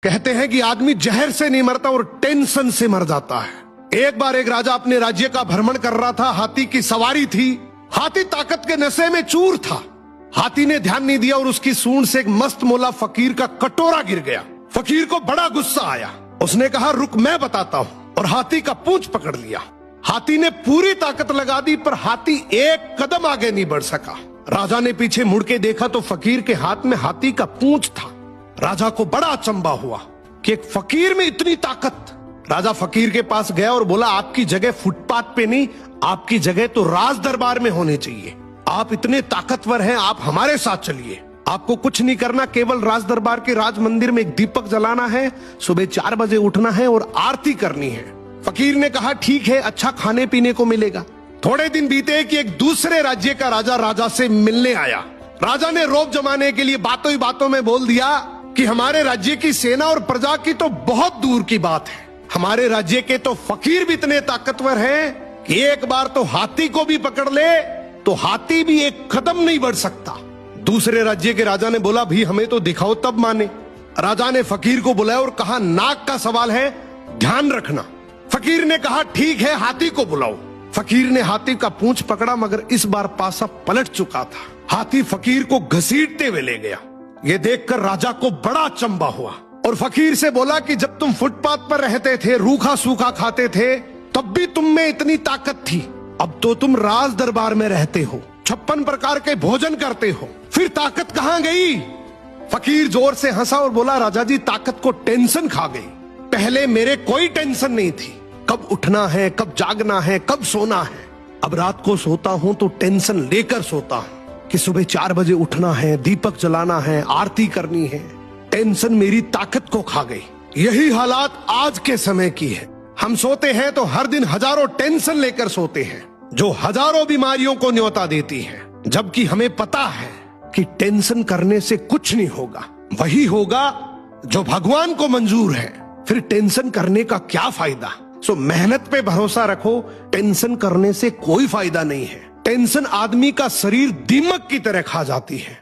कहते हैं कि आदमी जहर से नहीं मरता और टेंशन से मर जाता है। एक बार एक राजा अपने राज्य का भ्रमण कर रहा था। हाथी की सवारी थी। हाथी ताकत के नशे में चूर था। हाथी ने ध्यान नहीं दिया और उसकी सूंड से एक मस्त मोला फकीर का कटोरा गिर गया। फकीर को बड़ा गुस्सा आया। उसने कहा, रुक मैं बताता हूं, और हाथी का पूंछ पकड़ लिया। हाथी ने पूरी ताकत लगा दी पर हाथी एक कदम आगे नहीं बढ़ सका। राजा ने पीछे मुड़ के देखा तो फकीर के हाथ में हाथी का पूंछ था। राजा को बड़ा अचंभा हुआ कि एक फकीर में इतनी ताकत। राजा फकीर के पास गया और बोला, आपकी जगह फुटपाथ पे नहीं, आपकी जगह तो राज दरबार में होनी चाहिए। आप इतने ताकतवर हैं, आप हमारे साथ चलिए। आपको कुछ नहीं करना, केवल राज दरबार के राज मंदिर में एक दीपक जलाना है, सुबह 4 बजे उठना है और आरती करनी है। फकीर ने कहा, ठीक है, अच्छा खाने पीने को मिलेगा। थोड़े दिन बीते कि एक दूसरे राज्य का राजा से मिलने आया। राजा ने रौब जमाने के लिए बातों ही बातों में बोल दिया कि हमारे राज्य की सेना और प्रजा की तो बहुत दूर की बात है। हमारे राज्य के तो फकीर भी इतने ताकतवर हैं कि एक बार तो हाथी को भी पकड़ ले तो हाथी भी एक कदम नहीं बढ़ सकता। दूसरे राज्य के राजा ने बोला, भी हमें तो दिखाओ तब माने। राजा ने फकीर को बुलाया और कहा, नाक का सवाल है, ध्यान रखना। फकीर ने कहा, ठीक है, हाथी को बुलाओ। फकीर ने हाथी का पूंछ पकड़ा मगर इस बार पासा पलट चुका था। हाथी फकीर को घसीटते हुए ले गया। ये देखकर राजा को बड़ा अचंभा हुआ और फकीर से बोला कि जब तुम फुटपाथ पर रहते थे, रूखा सूखा खाते थे, तब भी तुम में इतनी ताकत थी। अब तो तुम राज दरबार में रहते हो, 56 प्रकार के भोजन करते हो, फिर ताकत कहां गई? फकीर जोर से हंसा और बोला, राजा जी, ताकत को टेंशन खा गई। पहले मेरे कोई टेंशन नहीं थी, कब उठना है, कब जागना है, कब सोना है। अब रात को सोता हूं तो टेंशन लेकर सोता हूं कि सुबह 4 बजे उठना है, दीपक जलाना है, आरती करनी है। टेंशन मेरी ताकत को खा गई। यही हालात आज के समय की है। हम सोते हैं तो हर दिन हजारों टेंशन लेकर सोते हैं जो हजारों बीमारियों को न्योता देती है, जबकि हमें पता है कि टेंशन करने से कुछ नहीं होगा। वही होगा जो भगवान को मंजूर है। फिर टेंशन करने का क्या फायदा? सो मेहनत पे भरोसा रखो। टेंशन करने से कोई फायदा नहीं है। टेंशन आदमी का शरीर दीमक की तरह खा जाती है।